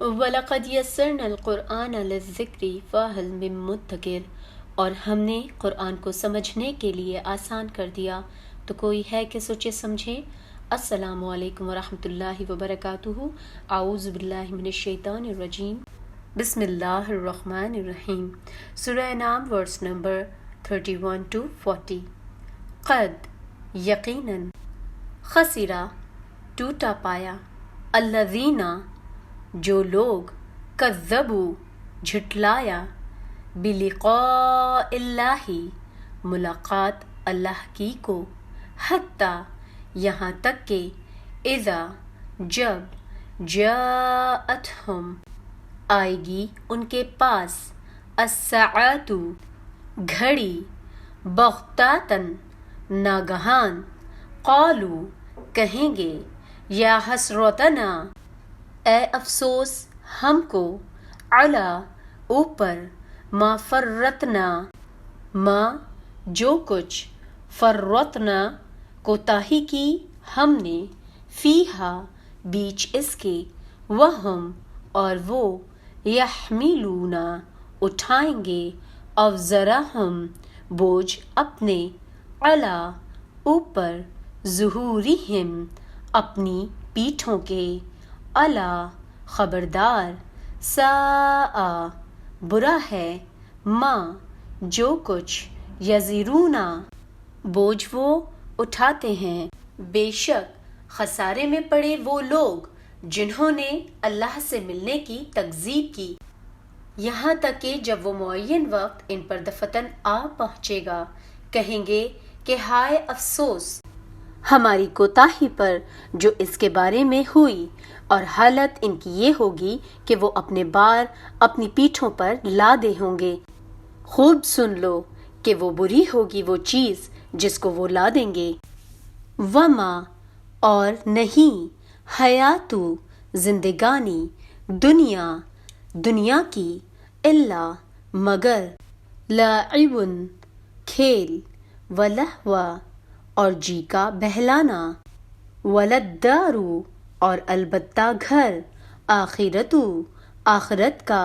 وَلَقَدْ يَسَّرْنَا الْقُرْآنَ لِلذِّكْرِ فَهَلْ مِن مُّدَّكِرٍ، اور ہم نے قرآن کو سمجھنے کے لیے آسان کر دیا تو کوئی ہے کہ سوچے سمجھے۔ السلام علیکم ورحمۃ اللہ وبرکاتہ۔ اعوذ باللہ من الشیطان الرجیم، بسم اللہ الرحمن الرحیم۔ سورہ انعام ورس نمبر 31 to 40۔ قد، یقیناً، خسرہ، ٹوٹا پایا، الذین، جو لوگ، کذبوا، جھٹلایا، بلقاء اللہ، ملاقات اللہ کی کو، حتیٰ، یہاں تک کہ، اذا، جب، جاءتہم، آئے گی ان کے پاس، الساعۃ، گھڑی، بغتۃً، ناگہان، قالوا، کہیں گے، یا حسرتنا، اے افسوس ہم کو، علی، اوپر، ما فرطنا، ما، جو کچھ، فرطنا، کوتاہی کی ہم نے، فیہا، بیچ اس کے، وہم، اور وہ، یحملون، اٹھائیں گے، اوزرہم، بوجھ اپنے، علی، اوپر، ظہورہم، اپنی پیٹھوں کے، الا، خبردار، ساء، برا ہے، ما، جو کچھ، یزرون، بوجھ وہ اٹھاتے ہیں، بے شک خسارے میں پڑے وہ لوگ جنہوں نے اللہ سے ملنے کی تکذیب کی، یہاں تک کہ جب وہ معین وقت ان پر دفتن آ پہنچے گا، کہیں گے کہ ہائے افسوس ہماری کوتاہی پر جو اس کے بارے میں ہوئی، اور حالت ان کی یہ ہوگی کہ وہ اپنے بار اپنی پیٹھوں پر لادے ہوں گے۔ خوب سن لو کہ وہ بری ہوگی وہ چیز جس کو وہ لادیں گے۔ وما، اور نہیں، حیاتو، زندگانی، دنیا، دنیا کی، الا، مگر، لعب، کھیل، ولہو، اور جی کا بہلانا، وللدار، اور البتہ گھر، آخرتو، آخرت کا،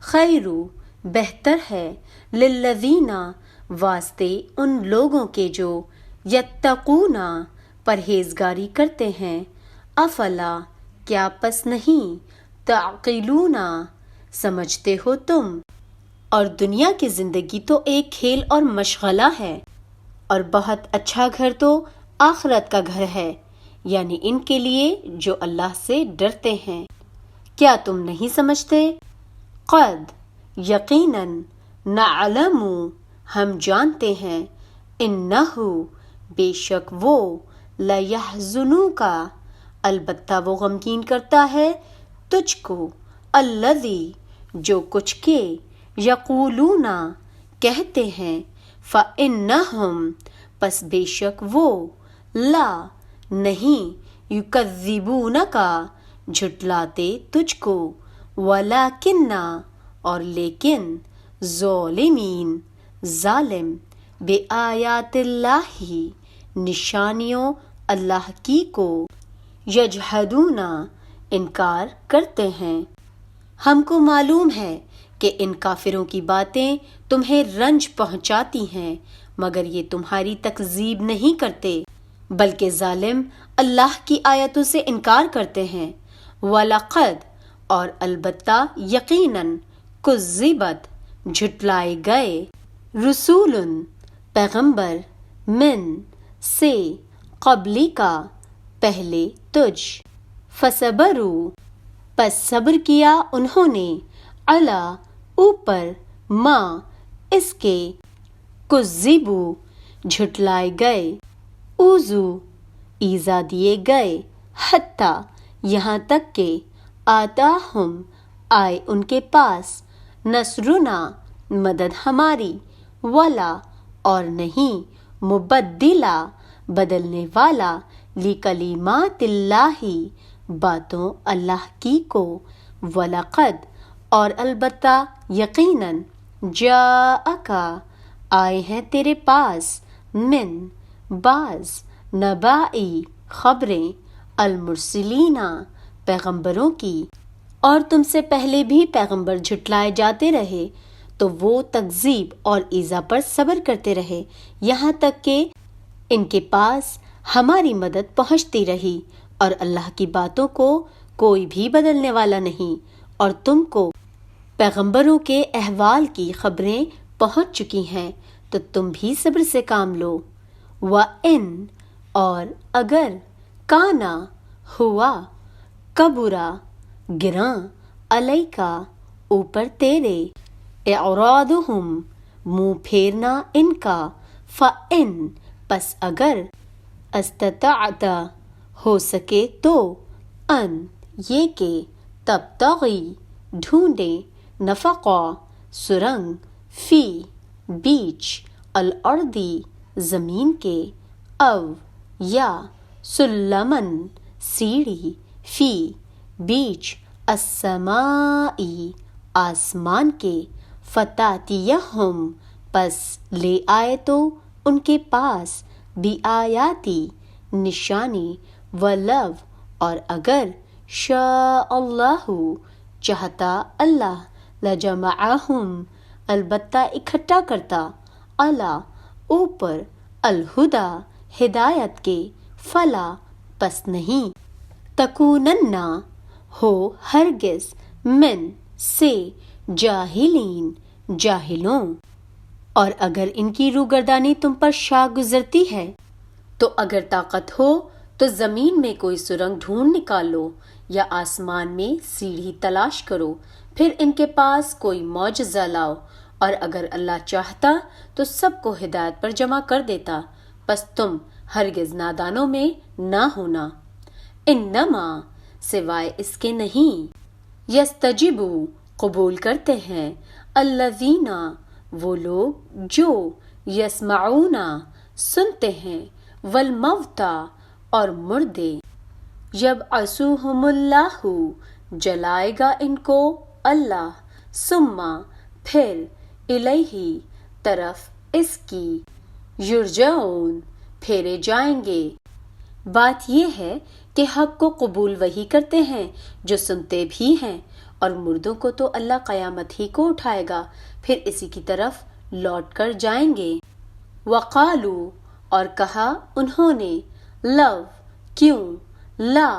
خیر، بہتر ہے، للذین، واسطے ان لوگوں کے جو، یتقون، پرہیزگاری کرتے ہیں، افلا، کیا پس نہیں، تعقلون، سمجھتے ہو تم۔ اور دنیا کی زندگی تو ایک کھیل اور مشغلہ ہے، اور بہت اچھا گھر تو آخرت کا گھر ہے، یعنی ان کے لیے جو اللہ سے ڈرتے ہیں۔ کیا تم نہیں سمجھتے؟ قد، یقیناً، نعلم، ہم جانتے ہیں، انہ، بے شک وہ، لیحزنک، البتہ وہ غمگین کرتا ہے تجھ کو، الذی، جو کچھ کہ، یقولون، کہتے ہیں، فإنہم، پس بے شک وہ، لا، نہیں، یکذبونک، جھٹلاتے تجھ کو، ولکن، اور لیکن، ظالمین، ظالم، بآیات اللہ، نشانیوں اللہ کی کو، یجحدون، انکار کرتے ہیں۔ ہم کو معلوم ہے کہ ان کافروں کی باتیں تمہیں رنج پہنچاتی ہیں، مگر یہ تمہاری تکذیب نہیں کرتے، بلکہ ظالم اللہ کی آیتوں سے انکار کرتے ہیں۔ وَلَقَدْ، اور البتہ یقیناً، کُذِّبَتْ، جھٹلائے گئے، رسول، پیغمبر، من، سے، قبلک، پہلے تجھ، فصبروا، پس صبر کیا انہوں نے، علی، اوپر، ما، اس کے، کذبوا، جھٹلائے گئے، اوذوا، ایذا دیے گئے، حتیٰ، یہاں تک کہ، آتاہم، آئے ان کے پاس، نصرنا، مدد ہماری، ولا، اور نہیں، مبدلا، بدلنے والا، لکلمات اللہ، باتوں اللہ کی کو، ولقد، اور البتہ یقیناً، جاءک، آئے ہیں تیرے پاس، من، بعض، نبائی، خبریں، المرسلین، پیغمبروں کی، اور تم سے پہلے بھی پیغمبر جھٹلائے جاتے رہے تو وہ تکذیب اور ایذا پر صبر کرتے رہے یہاں تک کہ ان کے پاس ہماری مدد پہنچتی رہی، اور اللہ کی باتوں کو کوئی بھی بدلنے والا نہیں، اور تم کو پیغمبروں کے احوال کی خبریں پہنچ چکی ہیں تو تم بھی صبر سے کام لو۔ وَإِن اور اگر کانا ہوا کبرا گراں علیکا اوپر تیرے اعراضہم منہ پھیرنا ان کا فَإِن پس اگر استطعت ہو سکے تو ان یہ کہ تبتغی ڈھونڈے نفقہ سرنگ فی بیچ الارضی زمین کے او یا سلمن سیڑھی فی بیچ السمائی آسمان کے فتاتیہم پس لے آئے تو ان کے پاس بھی آیاتی نشانی ولو اور اگر شاء اللہ چاہتا اللہ لجمعہم البتہ اکٹھا کرتا علی اوپر الہدا ہدایت کے فلا پس نہیں تکوننا ہو ہرگز من سے جاہلین جاہلوں، اور اگر ان کی روگردانی تم پر شا گزرتی ہے تو اگر طاقت ہو تو زمین میں کوئی سرنگ ڈھونڈ نکالو یا آسمان میں سیڑھی تلاش کرو، پھر ان کے پاس کوئی معجزہ لاؤ، اور اگر اللہ چاہتا تو سب کو ہدایت پر جمع کر دیتا، پس تم ہرگز نادانوں میں نہ ہونا۔ انما سوائے اس کے نہیں، یستجیبو قبول کرتے ہیں، الذین وہ لوگ جو یسمعون سنتے ہیں، والموتى اور مردے، یبعثوہم اللہ جلائے گا ان کو اللہ، ثم پھر الیہ طرف اس کی یرجعون پھیرے جائیں گے۔ بات یہ ہے کہ حق کو قبول وہی کرتے ہیں جو سنتے بھی ہیں، اور مردوں کو تو اللہ قیامت ہی کو اٹھائے گا، پھر اسی کی طرف لوٹ کر جائیں گے۔ وقالو اور کہا انہوں نے، لو کیوں، لا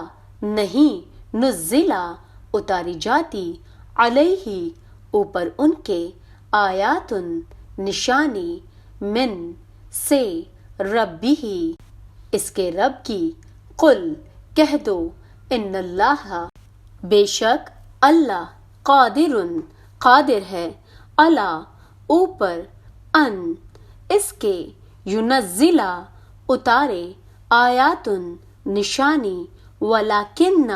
نہیں، نزلہ اتاری جاتی، علیہ اوپر ان کے، آیاتن نشانی، من سے، ربی اس کے رب کی، قل کہہ دو، ان اللہ بے شک اللہ قادر ہے، علی اوپر، ان اس کے، ینزلہ اتارے، آیاتن نشانی، ولیکن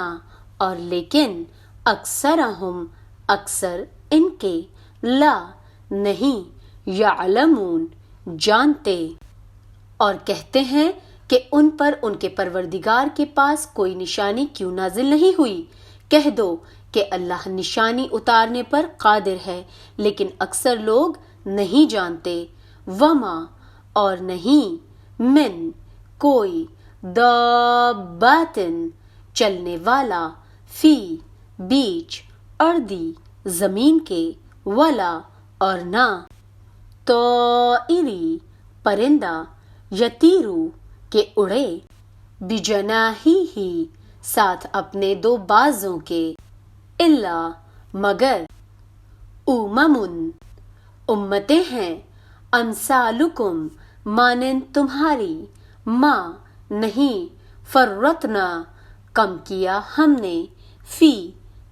اور لیکن، اکثرہم اکثر ان کے، لا نہیں، یعلمون جانتے، اور کہتے ہیں کہ ان پر ان کے پروردگار کے پاس کوئی نشانی کیوں نازل نہیں ہوئی۔ کہہ دو کہ اللہ نشانی اتارنے پر قادر ہے، لیکن اکثر لوگ نہیں جانتے۔ وما اور نہیں، من کوئی، داباتن چلنے والا، فی بیچ، اردی زمین کے، ولا اور نہ، طائری پرندہ، یتیرو کے اڑے، بجناحیہ ساتھ اپنے دو بازوں کے، الا مگر، امتیں ہیں، امثالکم مانند تمہاری، ما نہیں، فرطنا کم کیا ہم نے، فی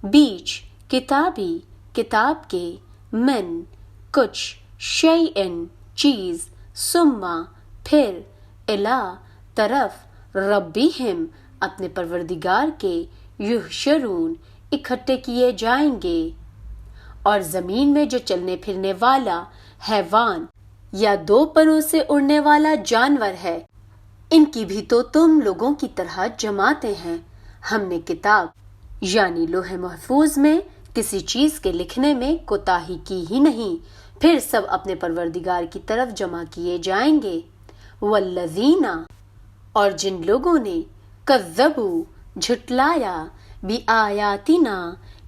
بیچ، کتاب کے، من کچھ، شیئن چیز، ثم پھر، الا طرف، ربہم اپنے پروردگار کے، یحشرون اکٹھے کیے جائیں گے۔ اور زمین میں جو چلنے پھرنے والا حیوان یا دو پروں سے اڑنے والا جانور ہے، ان کی بھی تو تم لوگوں کی طرح جماعتیں ہیں۔ ہم نے کتاب یعنی لوح محفوظ میں کسی چیز کے لکھنے میں کوتاہی کی ہی نہیں، پھر سب اپنے پروردگار کی طرف جمع کیے جائیں گے۔ والذین اور جن لوگوں نے کذبوا جھٹلایا، بآیاتنا